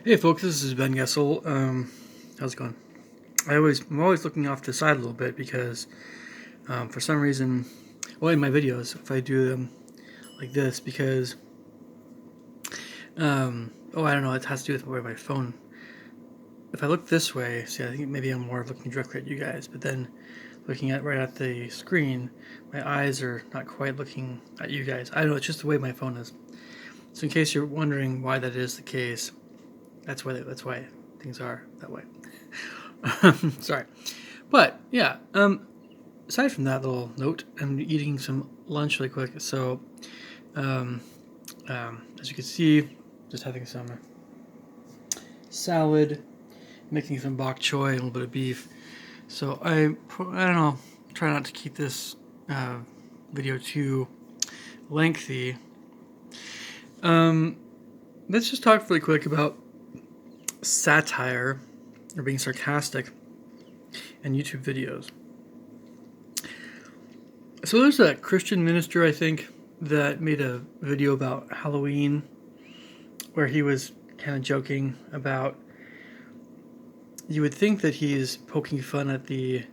Hey folks, this is Ben Gessel. How's it going? I'm always looking off to the side a little bit because for some reason, well, in my videos, if I do them like this, because I don't know, it has to do with where my phone. If I look this way, see, I think maybe I'm more looking directly at you guys, but then looking right at the screen, my eyes are not quite looking at you guys. I don't know, it's just the way my phone is. So in case you're wondering why that is the case, that's why things are that way. Sorry. But yeah, aside from that little note, I'm eating some lunch really quick. So as you can see, just having some salad, making some bok choy, a little bit of beef. So I don't know, try not to keep this video too lengthy. Let's just talk really quick about satire or being sarcastic in YouTube videos. So there's a Christian minister, I think, that made a video about Halloween where he was kind of joking about, you would think that he is poking fun at the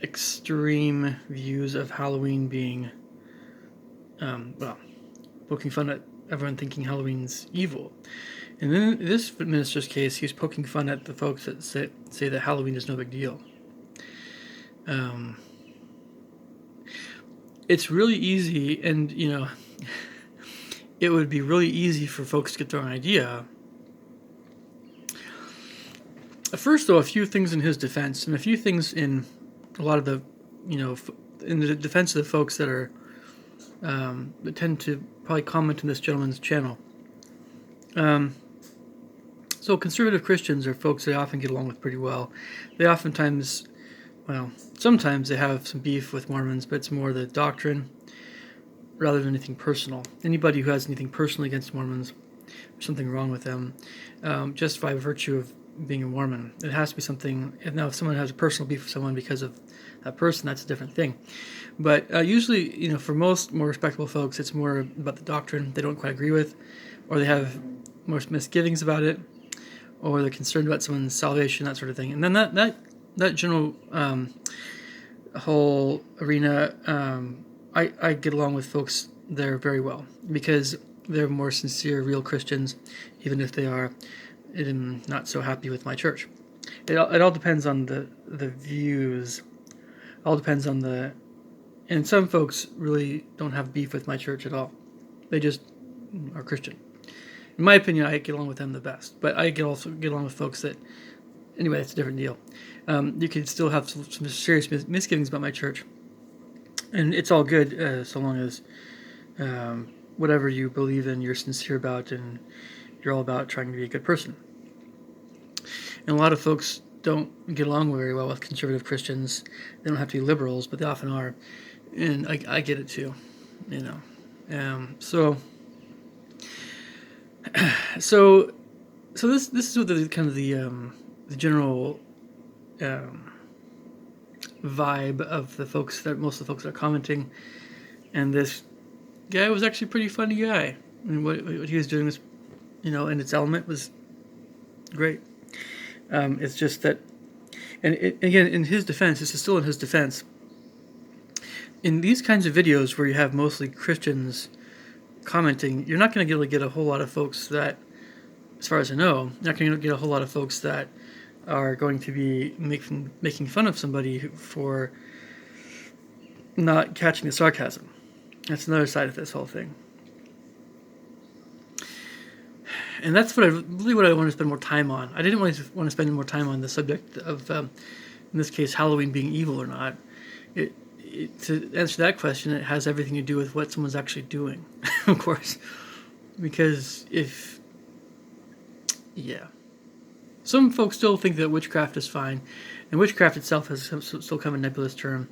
extreme views of Halloween being, poking fun at everyone thinking Halloween's evil. And then in this minister's case, he's poking fun at the folks that say that Halloween is no big deal. It's really easy, and it would be really easy for folks to get their own idea. First, though, a few things in his defense, and a few things in a lot of the, in the defense of the folks that are that tend to probably comment on this gentleman's channel. So conservative Christians are folks they often get along with pretty well. They oftentimes, sometimes they have some beef with Mormons, but it's more the doctrine rather than anything personal. Anybody who has anything personal against Mormons, there's something wrong with them, just by virtue of being a Mormon. It has to be something. Now, if someone has a personal beef with someone because of that person, that's a different thing. But usually, for most more respectable folks, it's more about the doctrine they don't quite agree with, or they have more misgivings about it, or they're concerned about someone's salvation, that sort of thing. And then that general whole arena, I get along with folks there very well because they're more sincere, real Christians, even if they are not so happy with my church. It all depends on the views. It all depends on and some folks really don't have beef with my church at all. They just are Christian. In my opinion, I get along with them the best. But I also get along with folks that, anyway, that's a different deal. You can still have some serious misgivings about my church. And it's all good so long as whatever you believe in, you're sincere about, and you're all about trying to be a good person. And a lot of folks don't get along very well with conservative Christians. They don't have to be liberals, but they often are. And I get it too, So this is what the kind of the general vibe of the folks that most of the folks that are commenting, and this guy was actually a pretty funny guy, and what he was doing was, in its element was great. It's just that, and again, in his defense, this is still in his defense. In these kinds of videos where you have mostly Christians commenting, you're not going to really get a whole lot of folks that, as far as I know, you're not going to get a whole lot of folks that are going to be making fun of somebody for not catching the sarcasm. That's another side of this whole thing. And that's what I want to spend more time on. I didn't want to spend more time on the subject of, in this case, Halloween being evil or not. To answer that question, it has everything to do with what someone's actually doing, of course. Because some folks still think that witchcraft is fine, and witchcraft itself has still kind of a nebulous term,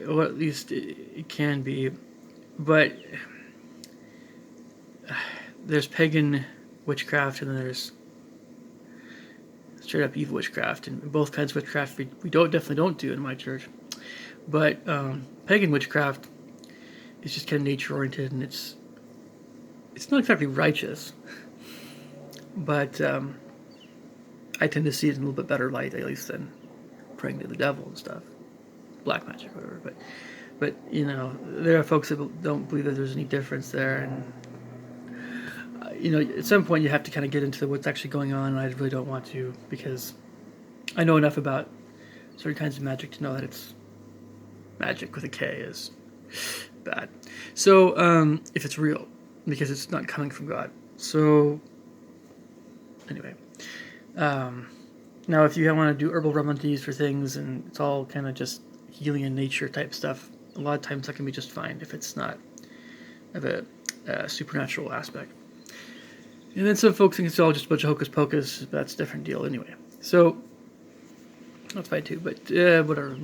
or at least it can be. But there's pagan witchcraft, and then there's straight up evil witchcraft, and both kinds of witchcraft we definitely don't do in my church. But pagan witchcraft is just kind of nature oriented, and it's it's not exactly righteous, but I tend to see it in a little bit better light, at least, than praying to the devil and stuff, black magic, whatever. But there are folks that don't believe that there's any difference there, and at some point you have to kind of get into what's actually going on. And I really don't want to, because I know enough about certain kinds of magic to know that it's magic with a K is bad. So if it's real, because it's not coming from God. So anyway, now if you want to do herbal remedies for things and it's all kind of just healing in nature type stuff, a lot of times that can be just fine if it's not of a supernatural aspect. And then some folks think it's all just a bunch of hocus pocus. That's a different deal anyway. So that's fine too, but whatever.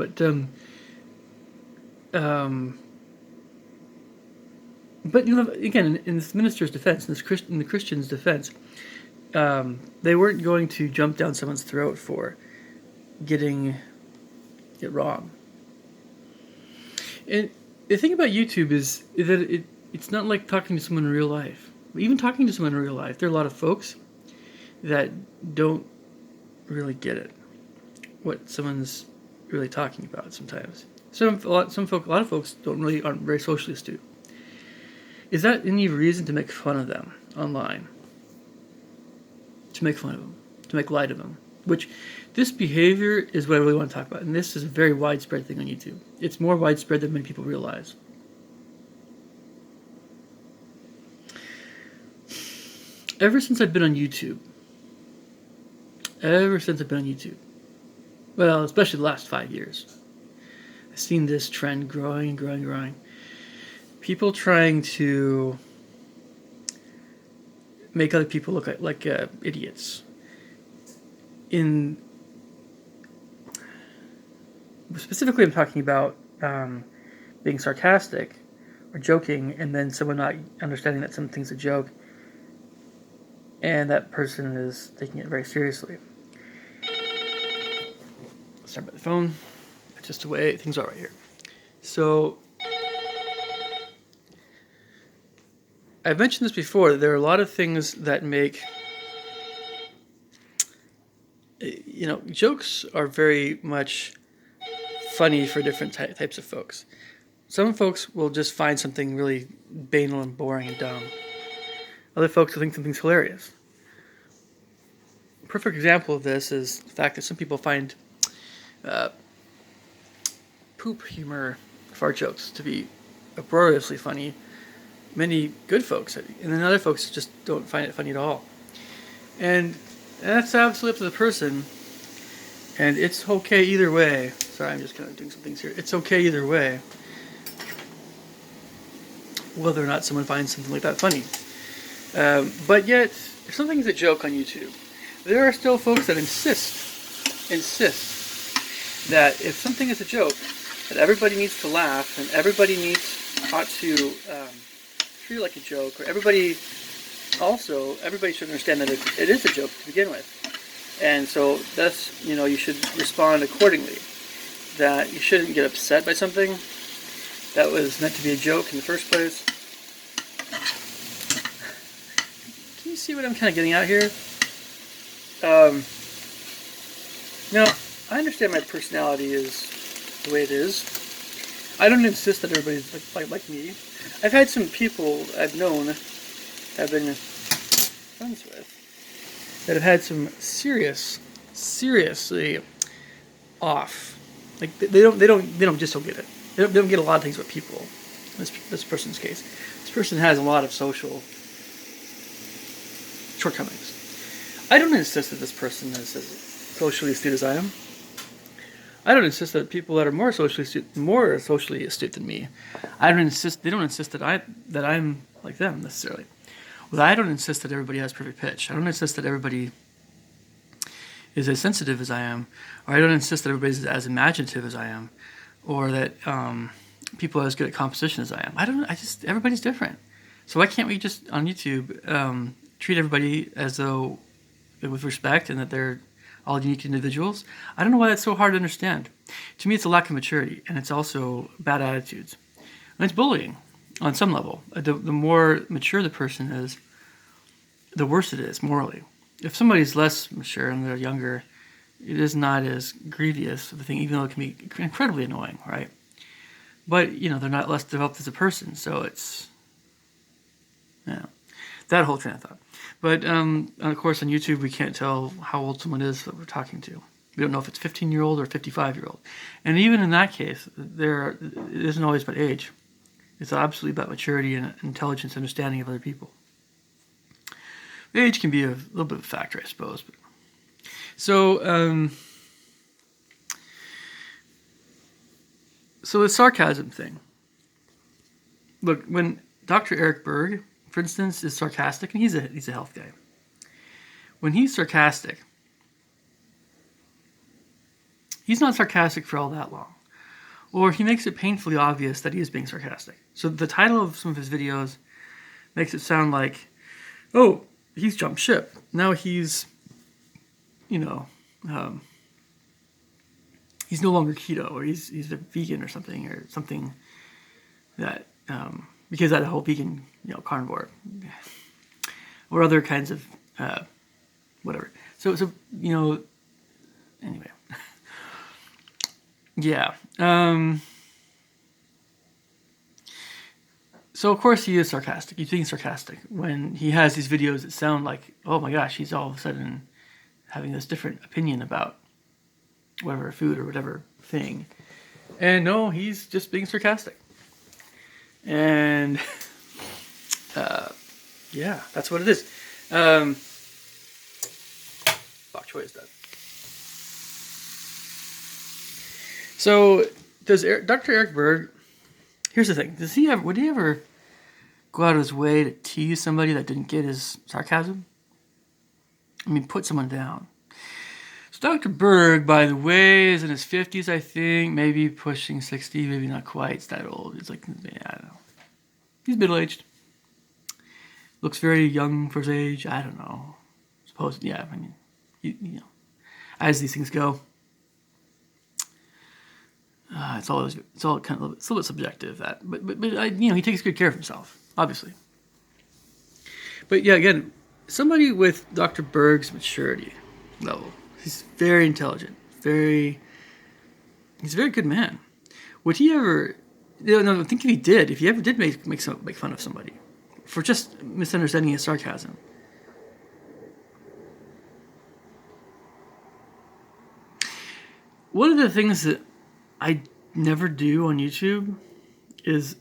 But again, in this minister's defense, in the Christian's defense, they weren't going to jump down someone's throat for getting it wrong. And the thing about YouTube is that it's not like talking to someone in real life. Even talking to someone in real life, there are a lot of folks that don't really get it, what someone's really talking about sometimes. A lot of folks aren't very socially astute. Is that any reason to make fun of them online? To make fun of them, to make light of them. Which, this behavior is what I really want to talk about. And this is a very widespread thing on YouTube. It's more widespread than many people realize. Ever since I've been on YouTube, well, especially the last 5 years, I've seen this trend growing and growing and growing. People trying to make other people look like idiots. Specifically, I'm talking about being sarcastic or joking, and then someone not understanding that something's a joke, and that person is taking it very seriously. Sorry about the phone. It's just the way things are right here. So, I've mentioned this before. There are a lot of things that make, jokes are very much funny for different types of folks. Some folks will just find something really banal and boring and dumb. Other folks will think something's hilarious. A perfect example of this is the fact that some people find poop humor, fart jokes, to be uproariously funny. Many good folks, and then other folks just don't find it funny at all. And that's absolutely up to the person. And it's okay either way. Sorry, I'm just kind of doing some things here. It's okay either way, whether or not someone finds something like that funny. But yet, if something's a joke on YouTube, there are still folks that insist that if something is a joke, that everybody needs to laugh and everybody ought to treat it like a joke, or everybody should understand that it is a joke to begin with. And so that's, you should respond accordingly. That you shouldn't get upset by something that was meant to be a joke in the first place. Can you see what I'm kind of getting at here? Now, I understand my personality is the way it is. I don't insist that everybody's like me. I've had some people I've known, I've been friends with, that have had some seriously off. Like they don't get it. They don't get a lot of things about people. This person's case, this person has a lot of social shortcomings. I don't insist that this person is as socially astute as I am. I don't insist that people that are more socially astute than me, they don't insist that I'm like them necessarily. Well, I don't insist that everybody has perfect pitch. I don't insist that everybody is as sensitive as I am, or I don't insist that everybody's as imaginative as I am, or that people are as good at composition as I am. Everybody's different. So why can't we just, on YouTube, treat everybody as though, with respect, and that they're all unique individuals? I don't know why that's so hard to understand. To me, it's a lack of maturity, and it's also bad attitudes. And it's bullying. on some level. The more mature the person is, the worse it is morally. If somebody's less mature and they're younger, it is not as grievous of a thing, even though it can be incredibly annoying, right? But, they're not less developed as a person, so it's, that whole train of thought. But, of course, on YouTube, we can't tell how old someone is that we're talking to. We don't know if it's 15-year-old or 55-year-old. And even in that case, it isn't always about age. It's absolutely about maturity and intelligence, understanding of other people. Age can be a little bit of a factor, I suppose. So the sarcasm thing. Look, when Dr. Eric Berg, for instance, is sarcastic, and he's a health guy. When he's sarcastic, he's not sarcastic for all that long. Or he makes it painfully obvious that he is being sarcastic. So the title of some of his videos makes it sound like, oh, he's jumped ship. Now he's, he's no longer keto, or he's a vegan or something that, because that whole vegan, carnivore, or other kinds of, whatever. So anyway. Yeah. So of course he is sarcastic. He's being sarcastic when he has these videos that sound like, oh my gosh, he's all of a sudden having this different opinion about whatever food or whatever thing. And no, he's just being sarcastic. And yeah, that's what it is. Bok choy is done. So does Dr. Eric Berg? Here's the thing: would he ever go out of his way to tease somebody that didn't get his sarcasm? I mean, put someone down. So Dr. Berg, by the way, is in his 50s, I think, maybe pushing 60, maybe not quite. It's that old. He's like, I don't know. He's middle-aged. Looks very young for his age. I don't know. Suppose, yeah. I mean, as these things go. It's all kind of it's a little bit subjective, but he takes good care of himself, obviously. But yeah, again, somebody with Dr. Berg's maturity level, he's very intelligent, he's a very good man. Would he ever? No, think if he ever did make fun of somebody for just misunderstanding his sarcasm. One of the things that I never do on YouTube is,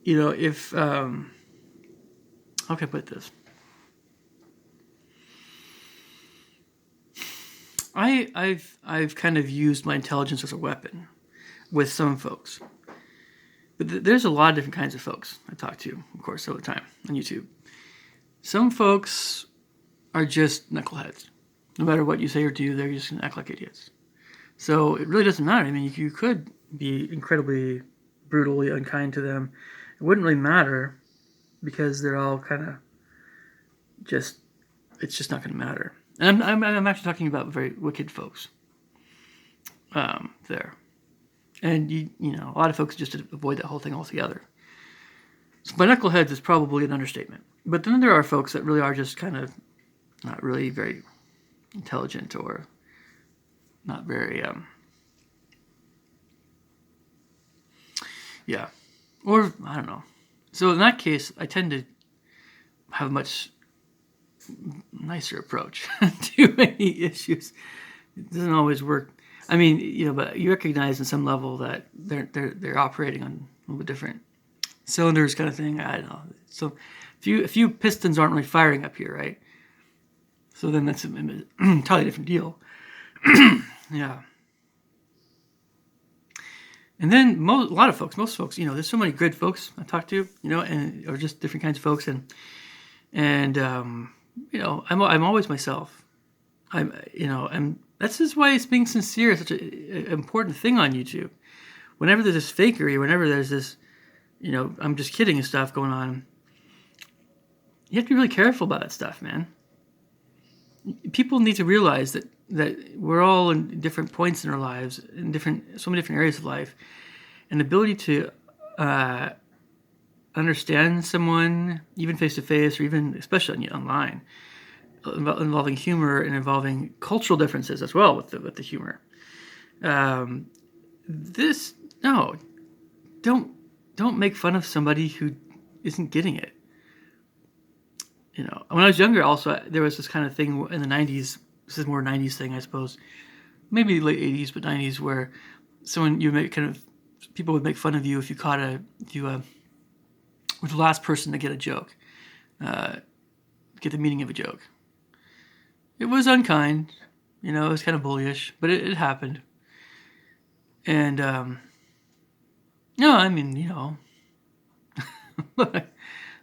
if how can I put this? I've kind of used my intelligence as a weapon with some folks, but there's a lot of different kinds of folks I talk to, of course, all the time on YouTube. Some folks are just knuckleheads. No matter what you say or do, they're just gonna act like idiots. So it really doesn't matter. I mean, you could be incredibly brutally unkind to them. It wouldn't really matter because they're all kind of it's just not going to matter. And I'm actually talking about very wicked folks there. And, a lot of folks just avoid that whole thing altogether. So by knuckleheads is probably an understatement. But then there are folks that really are just kind of not really very intelligent or not very, yeah. Or, I don't know. So in that case, I tend to have a much nicer approach to any issues. It doesn't always work. I mean, but you recognize on some level that they're operating on a little bit different cylinders kind of thing. I don't know. So a few pistons aren't really firing up here, right? So then that's an entirely different deal. Yeah. And then most folks, there's so many good folks I talk to, or just different kinds of folks, and I'm always myself. And that's just why it's being sincere is such an important thing on YouTube. Whenever there's this fakery, whenever there's this, I'm just kidding and stuff going on, you have to be really careful about that stuff, man. People need to realize that we're all in different points in our lives, in so many different areas of life, and the ability to understand someone, even face to face, or even especially online, involving humor and involving cultural differences as well with the humor. This no, don't make fun of somebody who isn't getting it. When I was younger, also there was this kind of thing in the '90s. This is more '90s thing, I suppose. Maybe late '80s, but '90s, where people would make fun of you if you were the last person to get a joke, get the meaning of a joke. It was unkind, it was kind of bullyish, but it happened. And no, I mean,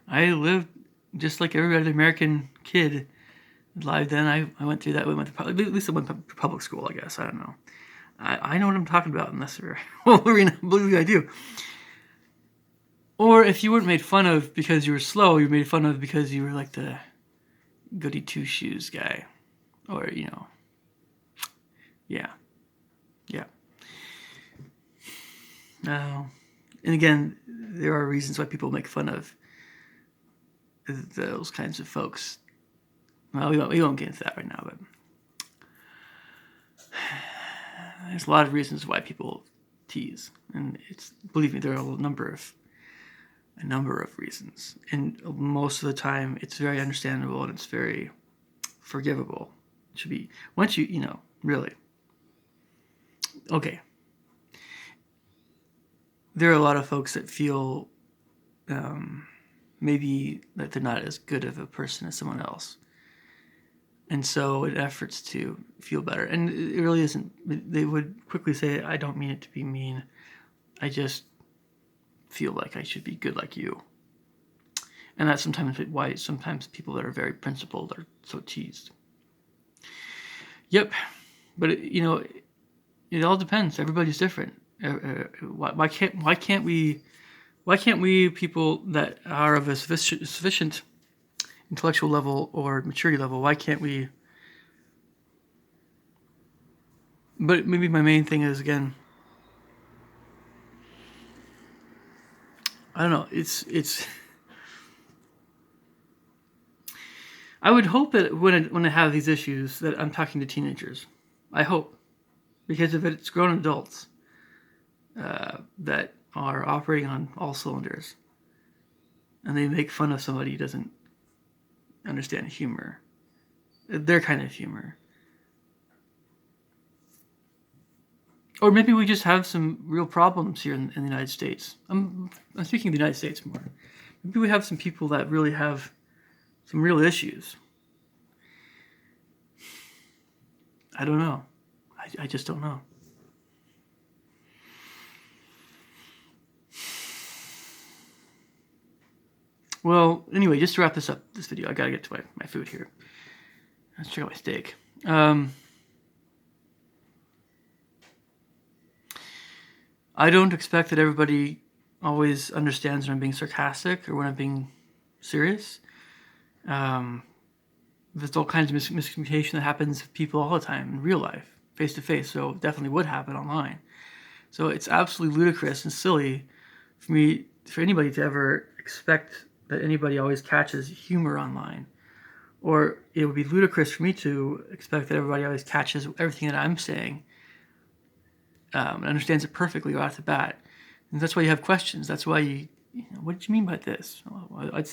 I lived just like every other American kid live then. I went through that. At least I went to public school, I guess. I don't know. I know what I'm talking about, unless you're believe me, I do. Or if you weren't made fun of because you were slow, you were made fun of because you were like the goody two shoes guy. Or, yeah. And again, there are reasons why people make fun of those kinds of folks. Well, we won't get into that right now, but there's a lot of reasons why people tease, and believe me, there are a number of reasons, and most of the time it's very understandable and it's very forgivable. It should be once really. Okay. There are a lot of folks that feel maybe that they're not as good of a person as someone else. And so in efforts to feel better, and it really isn't, they would quickly say, I don't mean it to be mean. I just feel like I should be good like you. And that's why sometimes people that are very principled are so teased. Yep. But it all depends. Everybody's different. Why can't we people that are of a sufficient intellectual level or maturity level, why can't we? But maybe my main thing is, again, I don't know, it's I would hope that when I have these issues that I'm talking to teenagers. I hope, because if it's grown adults that are operating on all cylinders and they make fun of somebody who doesn't understand humor, their kind of humor. Or maybe we just have some real problems here in the United States. I'm speaking of the United States more. Maybe we have some people that really have some real issues. I don't know. I just don't know. Well, anyway, just to wrap this video, I gotta get to my food here. Let's check out my steak. I don't expect that everybody always understands when I'm being sarcastic or when I'm being serious. There's all kinds of miscommunication that happens with people all the time in real life, face to face, so it definitely would happen online. So it's absolutely ludicrous and silly for anybody to ever expect that anybody always catches humor online. Or it would be ludicrous for me to expect that everybody always catches everything that I'm saying and understands it perfectly right off the bat. And that's why you have questions. That's why what did you mean by this? I'll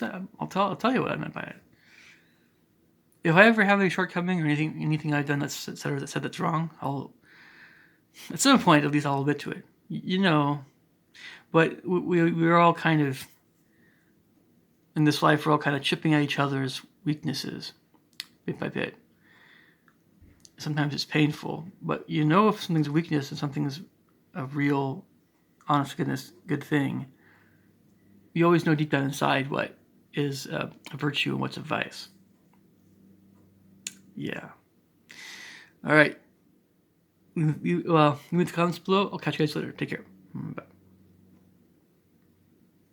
tell you what I meant by it. If I ever have any shortcoming or anything I've done that said that's wrong, I'll at some point at least I'll admit to it. But we're all kind of in this life. We're all kind of chipping at each other's weaknesses, bit by bit. Sometimes it's painful, but if something's a weakness and something's a real, honest goodness, good thing, you always know deep down inside what is a virtue and what's a vice. Yeah. All right. Leave the comments below. I'll catch you guys later. Take care. Bye.